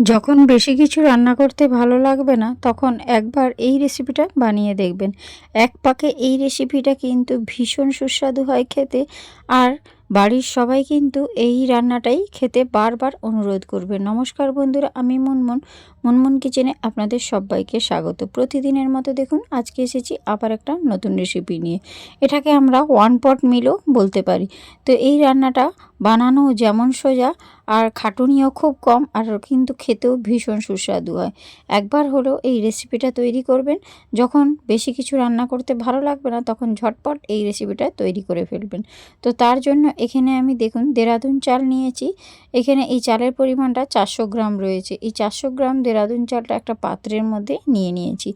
যখন বেশি কিছু রান্না করতে ভালো লাগবে না তখন একবার এই রেসিপিটা বানিয়ে দেখবেন। এক পাকে এই রেসিপিটা কিন্তু ভীষণ সুস্বাদু হয় খেতে। আর বাড়ির সবাই কিন্তু এই রান্নাটাই খেতে বারবার অনুরোধ করবে। নমস্কার বন্ধুরা, আমি মুনমুন। মুনমুন কিচেনে আপনাদের সবাইকে স্বাগত। প্রতিদিনের মতো দেখুন আজকে এসেছি আবার একটা নতুন রেসিপি নিয়ে। এটাকে আমরা ওয়ান পট মিলও বলতে পারি। তো এই রান্নাটা বানানো যেমন সোজা আর খাটুনিও খুব কম, আর কিন্তু খেতেও ভীষণ সুস্বাদু হয়। একবার হলেও এই রেসিপিটা তৈরি করবেন। যখন বেশি কিছু রান্না করতে ভালো লাগবে না তখন ঝটপট এই রেসিপিটা তৈরি করে ফেলবেন। তো তার জন্য এখানে আমি দেখুন দেরাদুন চাল নিয়েছি। এখানে এই চালের পরিমাণটা 400 গ্রাম রয়েছে। এই 400 গ্রাম দেরাদুন চালটা একটা পাত্রের মধ্যে নিয়ে নিয়েছি।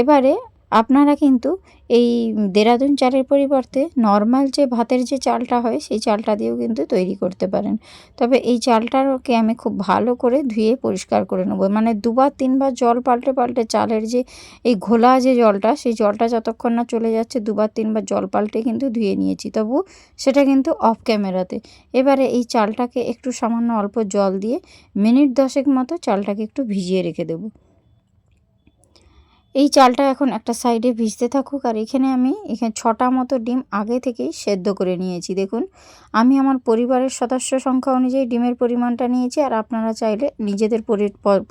এবারে আপনারা কিন্তু এই দেরাদুন চালের পরিবর্তে নর্মাল যে ভাতের যে চালটা হয় সেই চালটা দিয়েও কিন্তু তৈরি করতে পারেন। তবে এই চালটাকে আমি খুব ভালো করে ধুয়ে পরিষ্কার করে নেবো, মানে দুবার তিনবার জল পাল্টে পাল্টে চালের যে এই ঘোলা যে জলটা, সেই জলটা যতক্ষণ না চলে যাচ্ছে দুবার তিনবার জল পাল্টে কিন্তু ধুয়ে নিয়েছি, তবু সেটা কিন্তু অফ ক্যামেরাতে। এবারে এই চালটাকে একটু সামান্য অল্প জল দিয়ে মিনিট 10 মতো চালটাকে একটু ভিজিয়ে রেখে দেবো। এই চালটা এখন একটা সাইডে ভিজতে থাকুক। আর এখানে আমি 6টা মতো ডিম আগে থেকেই সেদ্ধ করে নিয়েছি। দেখুন আমি আমার পরিবারের সদস্য সংখ্যা অনুযায়ী ডিমের পরিমাণটা নিয়েছি, আর আপনারা চাইলে নিজেদের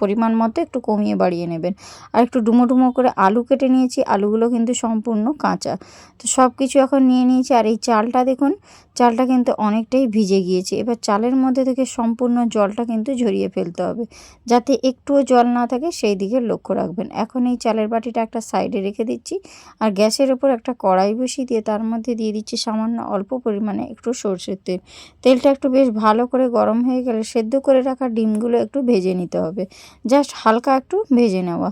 পরিমাণ মতো একটু কমিয়ে বাড়িয়ে নেবেন। আর একটু ডুমো ডুমো করে আলু কেটে নিয়েছি, আলুগুলো কিন্তু সম্পূর্ণ কাঁচা। তো সব কিছু এখন নিয়ে নিয়েছি। আর এই চালটা দেখুন, চালটা কিন্তু অনেকটাই ভিজে গিয়েছে। এবার চালের মধ্যে থেকে সম্পূর্ণ জলটা কিন্তু ঝরিয়ে ফেলতে হবে, যাতে একটুও জল না থাকে সেই দিকে লক্ষ্য রাখবেন। এখন এই চালের বাটিটা একটা সাইডে রেখে দিচ্ছি, আর গ্যাসের ওপর একটা কড়াই বসিয়ে দিয়ে তার মধ্যে দিয়ে দিচ্ছি সামান্য অল্প পরিমাণে একটু সরষের তেল। তেলটা একটু বেশ ভালো করে গরম হয়ে গেলে সেদ্ধ করে রাখা ডিমগুলো একটু ভেজে নিতে হবে, জাস্ট হালকা একটু ভেজে নেওয়া।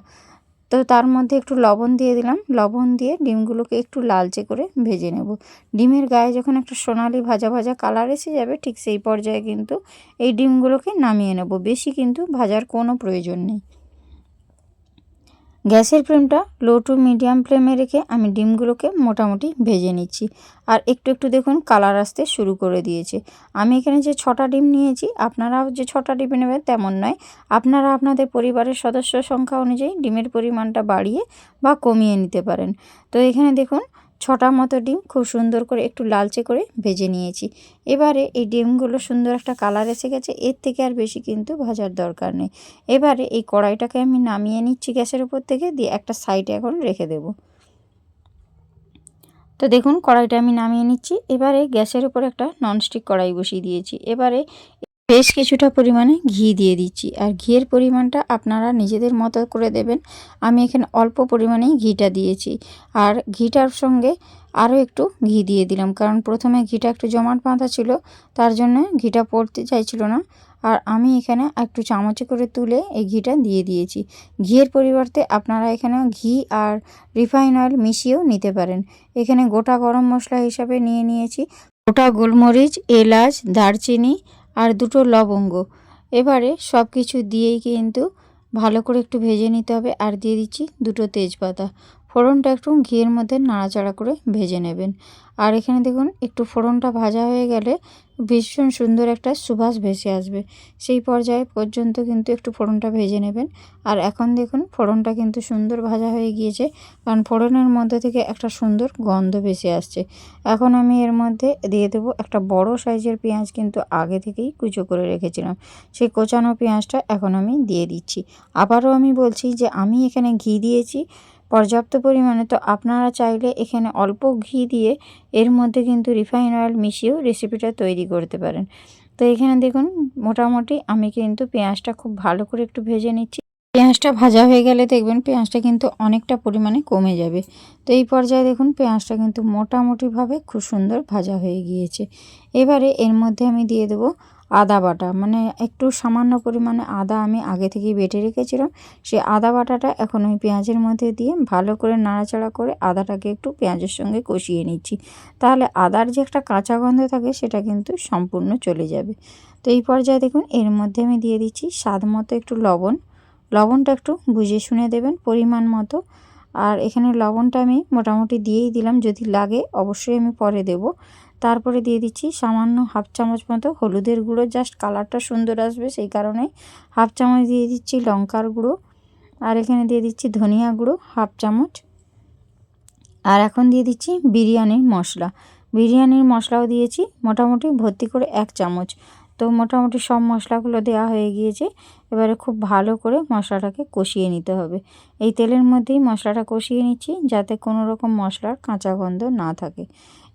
তো তার মধ্যে একটু লবণ দিয়ে দিলাম, লবণ দিয়ে ডিমগুলোকে একটু লালচে করে ভেজে নেব। ডিমের গায়ে যখন একটা সোনালি ভাজা ভাজা কালার এসে যাবে ঠিক সেই পর্যায়ে কিন্তু এই ডিমগুলোকে নামিয়ে নেব। বেশি কিন্তু ভাজার কোনো প্রয়োজন নেই। গ্যাসের ফ্লেমটা লো টু মিডিয়াম ফ্লেমে রেখে আমি ডিমগুলোকে মোটামুটি ভেজে নিচ্ছি। আর একটু একটু দেখুন কালার আসতে শুরু করে দিয়েছে। আমি এখানে যে 6টা ডিম নিয়েছি, আপনারাও যে 6টা ডিম নেবেন তেমন নয়। আপনারা আপনাদের পরিবারের সদস্য সংখ্যা অনুযায়ী ডিমের পরিমাণটা বাড়িয়ে বা কমিয়ে নিতে পারেন। তো এখানে দেখুন 6টা মতো ডিম খুব সুন্দর করে একটু লালচে করে ভেজে নিয়েছি। এবারে এই ডিমগুলো সুন্দর একটা কালার এসে গেছে, এর থেকে আর বেশি কিন্তু ভাজার দরকার নেই। এবারে এই কড়াইটাকে আমি নামিয়ে নিচ্ছি গ্যাসের উপর থেকে, দিয়ে একটা সাইডে এখন রেখে দেব। তো দেখুন কড়াইটা আমি নামিয়ে নিচ্ছি। এবারে গ্যাসের উপর একটা ননস্টিক কড়াই বসিয়ে দিয়েছি। এবারে বেশ কিছুটা পরিমাণে ঘি দিয়ে দিচ্ছি, আর ঘিয়ের পরিমাণটা আপনারা নিজেদের মতো করে দেবেন। আমি এখানে অল্প পরিমাণেই ঘিটা দিয়েছি, আর ঘিটার সঙ্গে আরও একটু ঘি দিয়ে দিলাম, কারণ প্রথমে ঘিটা একটু জমাট বাঁধা ছিল, তার জন্য ঘিটা পড়তে চাইছিল না। আর আমি এখানে একটু চামচে করে তুলে এই ঘিটা দিয়ে দিয়েছি। ঘিয়ের পরিবর্তে আপনারা এখানে ঘি আর রিফাইন অয়েল মিশিয়েও নিতে পারেন। এখানে গোটা গরম মশলা হিসাবে নিয়ে নিয়েছি গোটা গোলমরিচ, এলাচ, দারচিনি আর দুটো লবঙ্গ। এবারে সব কিছু দিয়েই কিন্তু ভালো করে একটু ভেজে নিতে হবে। আর দিয়ে দিচ্ছি দুটো তেজপাতা। ফোড়নটা একটু ঘিয়ের মধ্যে নাড়াচাড়া করে ভেজে নেবেন। আর এখানে দেখুন একটু ফোড়নটা ভাজা হয়ে গেলে ভীষণ সুন্দর একটা সুবাস ভেসে আসবে, সেই পর্যায়ে পর্যন্ত কিন্তু একটু ফোড়নটা ভেজে নেবেন। আর এখন দেখুন ফোড়নটা কিন্তু সুন্দর ভাজা হয়ে গিয়েছে, কারণ ফোড়নের মধ্যে থেকে একটা সুন্দর গন্ধ ভেসে আসছে। এখন আমি এর মধ্যে দিয়ে দেবো একটা বড় সাইজের পেঁয়াজ, কিন্তু আগে থেকেই কুচো করে রেখেছিলাম। সেই কোচানো পেঁয়াজটা এখন আমি দিয়ে দিচ্ছি। আবারও আমি বলছি যে আমি এখানে ঘি দিয়েছি পর্যাপ্ত পরিমাণে, তো আপনারা চাইলে এখানে অল্প ঘি দিয়ে এর মধ্যে কিন্তু রিফাইন অয়েল মিশিয়েও রেসিপিটা তৈরি করতে পারেন। তো এখানে দেখুন মোটামুটি আমি কিন্তু পেঁয়াজটা খুব ভালো করে একটু ভেজে নিচ্ছি। পেঁয়াজটা ভাজা হয়ে গেলে দেখবেন পেঁয়াজটা কিন্তু অনেকটা পরিমাণে কমে যাবে। তো এই পর্যায়ে দেখুন পেঁয়াজটা কিন্তু মোটামুটিভাবে খুব সুন্দর ভাজা হয়ে গিয়েছে। এবারে এর মধ্যে আমি দিয়ে দেবো আদা বাটা, মানে একটু সামান্য পরিমাণে আদা আমি আগে থেকেই বেটে রেখেছিলাম। সেই আদা বাটাটা এখন আমি পেঁয়াজের মধ্যে দিয়ে ভালো করে নাড়াচাড়া করে আদাটাকে একটু পেঁয়াজের সঙ্গে কষিয়ে নিচ্ছি। তাহলে আদার যে একটা কাঁচা গন্ধ থাকে সেটা কিন্তু সম্পূর্ণ চলে যাবে। তো এই পর্যায়ে দেখুন এর মধ্যে আমি দিয়ে দিচ্ছি স্বাদ মতো একটু লবণ। লবণটা একটু বুঝে শুনে দেবেন পরিমাণ মতো। আর এখানে লবণটা আমি মোটামুটি দিয়েই দিলাম, যদি লাগে অবশ্যই আমি পরে দেব। তারপরে দিয়ে দিচ্ছি সামান্য হাফ চামচ মতো হলুদের গুঁড়ো, জাস্ট কালারটা সুন্দর আসবে সেই কারণে হাফ চামচ দিয়ে দিচ্ছি লঙ্কার গুঁড়ো, আর এখানে দিয়ে দিচ্ছি ধনিয়া গুঁড়ো হাফ চামচ, আর এখন দিয়ে দিচ্ছি বিরিয়ানির মশলা। বিরিয়ানির মশলাও দিয়েছি মোটামুটি ভর্তি করে 1 চামচ। তো মোটামুটি সব মশলাগুলো দেওয়া হয়ে গিয়েছে। এবারে খুব ভালো করে মশলাটাকে কষিয়ে নিতে হবে। এই তেলের মধ্যেই মশলাটা কষিয়ে নিচ্ছি যাতে কোনো রকম মশলার কাঁচা গন্ধ না থাকে।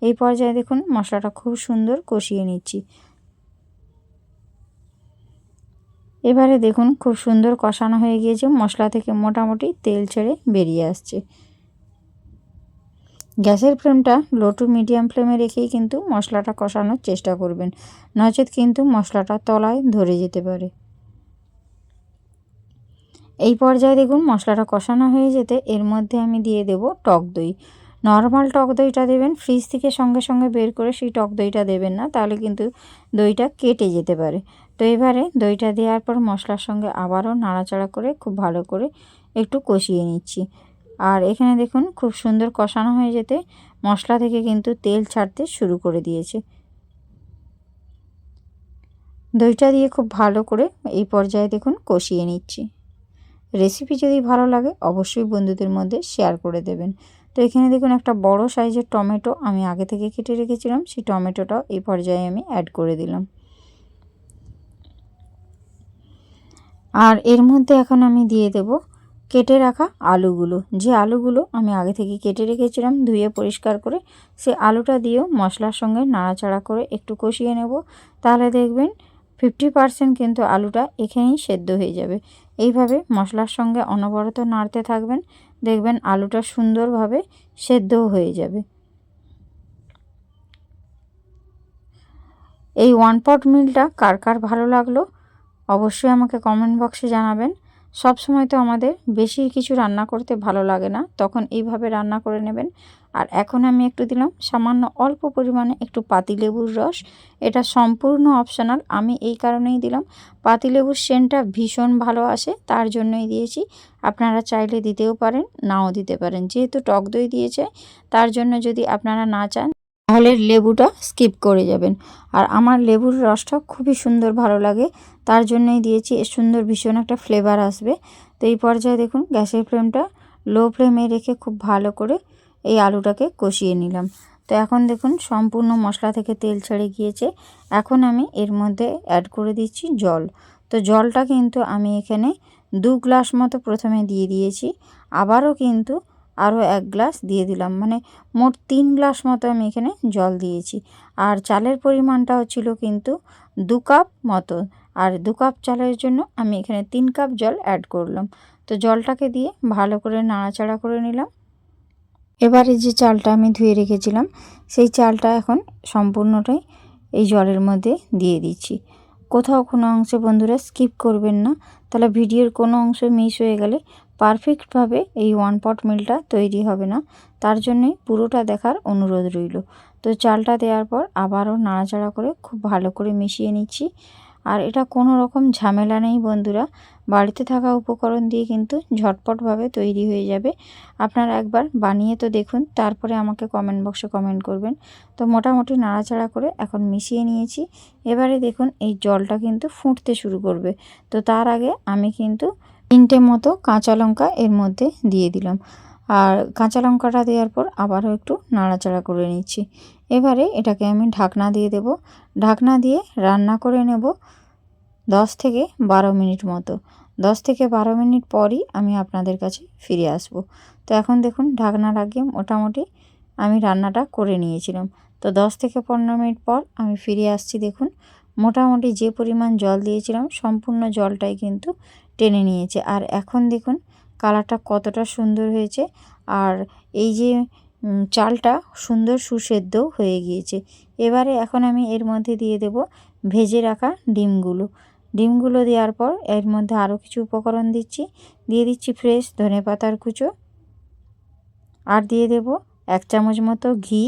এই পর্যায়ে দেখুন মশলাটা খুব সুন্দর কষিয়ে নিচ্ছি। এবারে দেখুন খুব সুন্দর কষানো হয়ে গিয়েছে, মশলা থেকে মোটামুটি তেল ছেড়ে বেরিয়ে আসছে। গ্যাসের ফ্লেমটা লো টু মিডিয়াম ফ্লেমে রেখেই কিন্তু মশলাটা কষানোর চেষ্টা করবেন, নচেত কিন্তু মশলাটা তলায় ধরে যেতে পারে। এই পর্যায়ে দেখুন মশলাটা কষানো হয়ে যেতে এর মধ্যে আমি দিয়ে দেব টক দই। নর্মাল টক দইটা দেবেন, ফ্রিজ থেকে সঙ্গে সঙ্গে বের করে সেই টক দইটা দেবেন না, তাহলে কিন্তু দইটা কেটে যেতে পারে। তো এবারে দইটা দেওয়ার পর মশলার সঙ্গে আবারও নাড়াচাড়া করে খুব ভালো করে একটু কষিয়ে নিচ্ছি। আর এখানে দেখুন খুব সুন্দর কষানো হয়ে যেতে মশলা থেকে কিন্তু তেল ছাড়তে শুরু করে দিয়েছে। দইটা দিয়ে খুব ভালো করে এই পর্যায়ে দেখুন কষিয়ে নিচ্ছি। রেসিপি যদি ভালো লাগে অবশ্যই বন্ধুদের মধ্যে শেয়ার করে দেবেন। তো এখানে দেখুন একটা বড় সাইজের টমেটো আমি আগে থেকে কেটে রেখেছিলাম, সেই টমেটোটাও এই পর্যায়ে আমি অ্যাড করে দিলাম। আর এর মধ্যে এখন আমি দিয়ে দেব কেটে রাখা আলুগুলো। যে আলুগুলো আমি আগে থেকে কেটে রেখেছিলাম ধুয়ে পরিষ্কার করে, সে আলুটা দিয়েও মশলার সঙ্গে নাড়াচাড়া করে একটু কষিয়ে নেব। তাহলে দেখবেন 50% কিন্তু আলুটা এখানেই সেদ্ধ হয়ে যাবে। এইভাবে মশলার সঙ্গে অনবরত নাড়তে থাকবেন, দেখবেন আলুটা সুন্দরভাবে সেদ্ধও হয়ে যাবে। এই ওয়ান পট মিলটা কার কার ভালো লাগলো অবশ্যই আমাকে কমেন্ট বক্সে জানাবেন। সব সময় তো আমাদের বেশি কিছু রান্না করতে ভালো লাগে না, তখন এইভাবে রান্না করে নেবেন। আর এখন আমি একটু দিলাম সামান্য অল্প পরিমাণে একটু পাতিলেবুর রস। এটা সম্পূর্ণ অপশনাল, আমি এই কারণেই দিলাম। পাতিলেবুর সেন্টটা ভীষণ ভালো আসে, তার জন্যই দিয়েছি। আপনারা চাইলে দিতেও পারেন, নাও দিতে পারেন। যেহেতু টক দই দিয়েছে তার জন্য যদি আপনারা না চান তাহলে লেবুটা স্কিপ করে যাবেন। আর আমার লেবুর রসটা খুবই সুন্দর ভালো লাগে, তার জন্যই দিয়েছি। এর সুন্দর ভীষণ একটা ফ্লেভার আসবে। তো এই পর্যায়ে দেখুন গ্যাসের ফ্লেমটা লো ফ্লেমে রেখে খুব ভালো করে এই আলুটাকে কষিয়ে নিলাম। তো এখন দেখুন সম্পূর্ণ মশলা থেকে তেল ছেড়ে গিয়েছে। এখন আমি এর মধ্যে অ্যাড করে দিচ্ছি জল। তো জলটা কিন্তু আমি এখানে 2 গ্লাস মতো প্রথমে দিয়ে দিয়েছি, আবারও কিন্তু আরও 1 গ্লাস দিয়ে দিলাম, মানে মোট 3 গ্লাস মতো আমি এখানে জল দিয়েছি। আর চালের পরিমাণটা হচ্ছিল কিন্তু 2 কাপ মতো, আর 2 কাপ চালের জন্য আমি এখানে 3 কাপ জল অ্যাড করলাম। তো জলটাকে দিয়ে ভালো করে নাড়াচাড়া করে নিলাম। এবারে যে চালটা আমি ধুয়ে রেখেছিলাম সেই চালটা এখন সম্পূর্ণটাই এই জলের মধ্যে দিয়ে দিচ্ছি। কোথাও কোনো অংশে বন্ধুরা স্কিপ করবেন না, তাহলে ভিডিওর কোনো অংশ মিস হয়ে গেলে পারফেক্টভাবে এই ওয়ান পট মিলটা তৈরি হবে না। তার জন্যই পুরোটা দেখার অনুরোধ রইল। তো চালটা দেওয়ার পর আবারও নাড়াচাড়া করে খুব ভালো করে মিশিয়ে নিচ্ছি। আর এটা কোনো রকম ঝামেলা নেই বন্ধুরা, বাড়িতে থাকা উপকরণ দিয়ে কিন্তু ঝটপটভাবে তৈরি হয়ে যাবে। আপনারা একবার বানিয়ে তো দেখুন, তারপরে আমাকে কমেন্ট বক্সে কমেন্ট করবেন। তো মোটামুটি নাড়াচাড়া করে এখন মিশিয়ে নিয়েছি। এবারে দেখুন এই জলটা কিন্তু ফুটতে শুরু করবে। তো তার আগে আমি কিন্তু 3টে মতো কাঁচা লঙ্কা এর মধ্যে দিয়ে দিলাম। আর কাঁচা লঙ্কাটা দেওয়ার পর আবারও একটু নাড়াচাড়া করে নিচ্ছি। এবারে এটাকে আমি ঢাকনা দিয়ে দেব। ঢাকনা দিয়ে রান্না করে নেব 10 থেকে 12 মিনিট মতো। 10 থেকে 12 মিনিট পরই আমি আপনাদের কাছে ফিরে আসব। তো এখন দেখুন ঢাকনা লাগিয়ে মোটামুটি আমি রান্নাটা করে নিয়েছিলাম। তো 10 থেকে 15 মিনিট পর আমি ফিরে আসছি। দেখুন মোটামুটি যে পরিমাণ জল দিয়েছিলাম সম্পূর্ণ জলটাই কিন্তু টেনে নিয়েছে। আর এখন দেখুন কালারটা কতটা সুন্দর হয়েছে। আর এই যে চালটা সুন্দর সুসেদ্ধও হয়ে গিয়েছে। এবারে এখন আমি এর মধ্যে দিয়ে দেব ভেজে রাখা ডিমগুলো। ডিমগুলো দেওয়ার পর এর মধ্যে আরও কিছু উপকরণ দিচ্ছি। দিয়ে দিচ্ছি ফ্রেশ ধনেপাতার কুচো, আর দিয়ে দেব 1 চামচ মতো ঘি।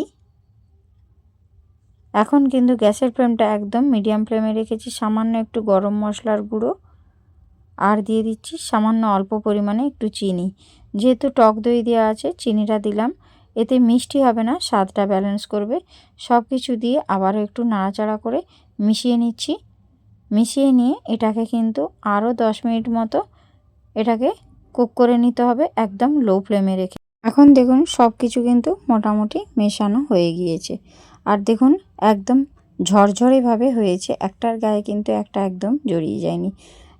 এখন কিন্তু গ্যাসের ফ্লেমটা একদম মিডিয়াম ফ্লেমে রেখেছি। সামান্য একটু গরম মশলার গুঁড়ো, আর দিয়ে দিচ্ছি সামান্য অল্প পরিমাণে একটু চিনি। যেহেতু টক দই দেওয়া আছে চিনিটা দিলাম। এতে মিষ্টি হবে না, স্বাদটা ব্যালেন্স করবে। সব কিছু দিয়ে আবারও একটু নাড়াচাড়া করে মিশিয়ে নিচ্ছি। মিশিয়ে নিয়ে এটাকে কিন্তু আরও 10 মিনিট মতো এটাকে কুক করে নিতে হবে একদম লো ফ্লেমে রেখে। এখন দেখুন সব কিছু কিন্তু মোটামুটি মেশানো হয়ে গিয়েছে। আর দেখুন একদম ঝরঝরেভাবে হয়েছে, একটার গায়ে কিন্তু একটা একদম জড়িয়ে যায়নি।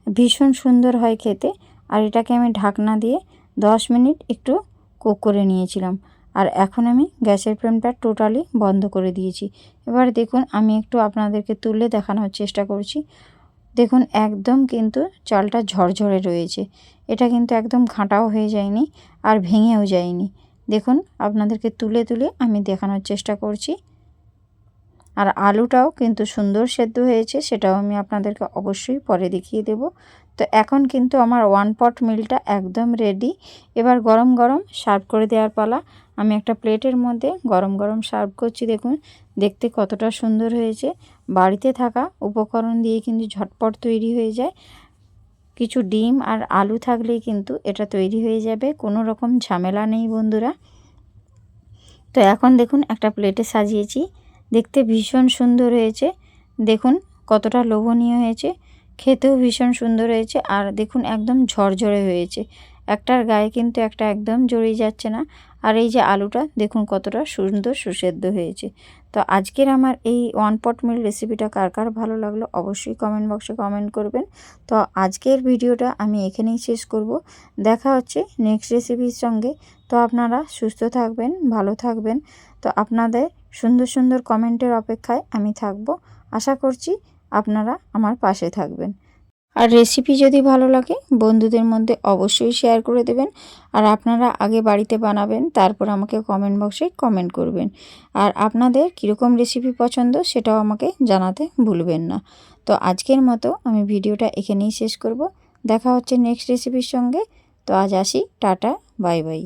ভীষণ সুন্দর হয় খেতে। আর এটাকে আমি ঢাকনা দিয়ে 10 মিনিট একটু কুক করে নিয়েছিলাম। আর এখন আমি গ্যাসের ফ্লেমটা টোটালি বন্ধ করে দিয়েছি। এবার দেখুন আমি একটু আপনাদেরকে তুলে দেখানোর চেষ্টা করছি। দেখুন একদম কিন্তু চালটা ঝরঝরে রয়েছে। এটা কিন্তু একদম ঘাঁটাও হয়ে যায়নি আর ভেঙেও যায়নি। দেখুন আপনাদেরকে তুলে তুলে আমি দেখানোর চেষ্টা করছি। আর আলুটাও কিন্তু সুন্দর সেদ্ধ হয়েছে, সেটাও আমি আপনাদেরকে অবশ্যই পরে দেখিয়ে দেব। তো এখন কিন্তু আমার 1 পট মিলটা একদম রেডি। এবার গরম গরম সার্ভ করে দেওয়ার পালা। আমি একটা প্লেটের মধ্যে গরম গরম সার্ভ করছি। দেখুন দেখতে কতটা সুন্দর হয়েছে। বাড়িতে থাকা উপকরণ দিয়ে কিন্তু ঝটপট তৈরি হয়ে যায়। কিছু ডিম আর আলু থাকলেই কিন্তু এটা তৈরি হয়ে যাবে, কোনো রকম ঝামেলা নেই বন্ধুরা। তো এখন দেখুন একটা প্লেটে সাজিয়েছি, দেখতে ভীষণ সুন্দর হয়েছে। দেখুন কতটা লোভনীয় হয়েছে, খেতেও ভীষণ সুন্দর হয়েছে। আর দেখুন একদম ঝরঝরে হয়েছে, একটার গায়ে কিন্তু একটা একদম জড়িয়ে যাচ্ছে না। আর এই যে আলুটা দেখুন কতটা সুন্দর সুসেদ্ধ হয়েছে। তো আজকের আমার এই 1 পট মিল রেসিপিটা কার কার ভালো লাগলো অবশ্যই কমেন্ট বক্সে কমেন্ট করবেন। তো আজকের ভিডিওটা আমি এখানেই শেষ করব। দেখা হচ্ছে নেক্সট রেসিপির সঙ্গে। তো আপনারা সুস্থ থাকবেন, ভালো থাকবেন। তো আপনাদের সুন্দর সুন্দর কমেন্টের অপেক্ষায় আমি থাকব। আশা করছি আপনারা আমার পাশে থাকবেন। আর রেসিপি যদি ভালো লাগে বন্ধুদের মধ্যে অবশ্যই শেয়ার করে দেবেন। আর আপনারা আগে বাড়িতে বানাবেন, তারপর আমাকে কমেন্ট বক্সে কমেন্ট করবেন। আর আপনাদের কীরকম রেসিপি পছন্দ সেটাও আমাকে জানাতে ভুলবেন না। তো আজকের মতো আমি ভিডিওটা এখানেই শেষ করব। দেখা হচ্ছে নেক্সট রেসিপির সঙ্গে। তো আজ আসি, টাটা, বাই বাই।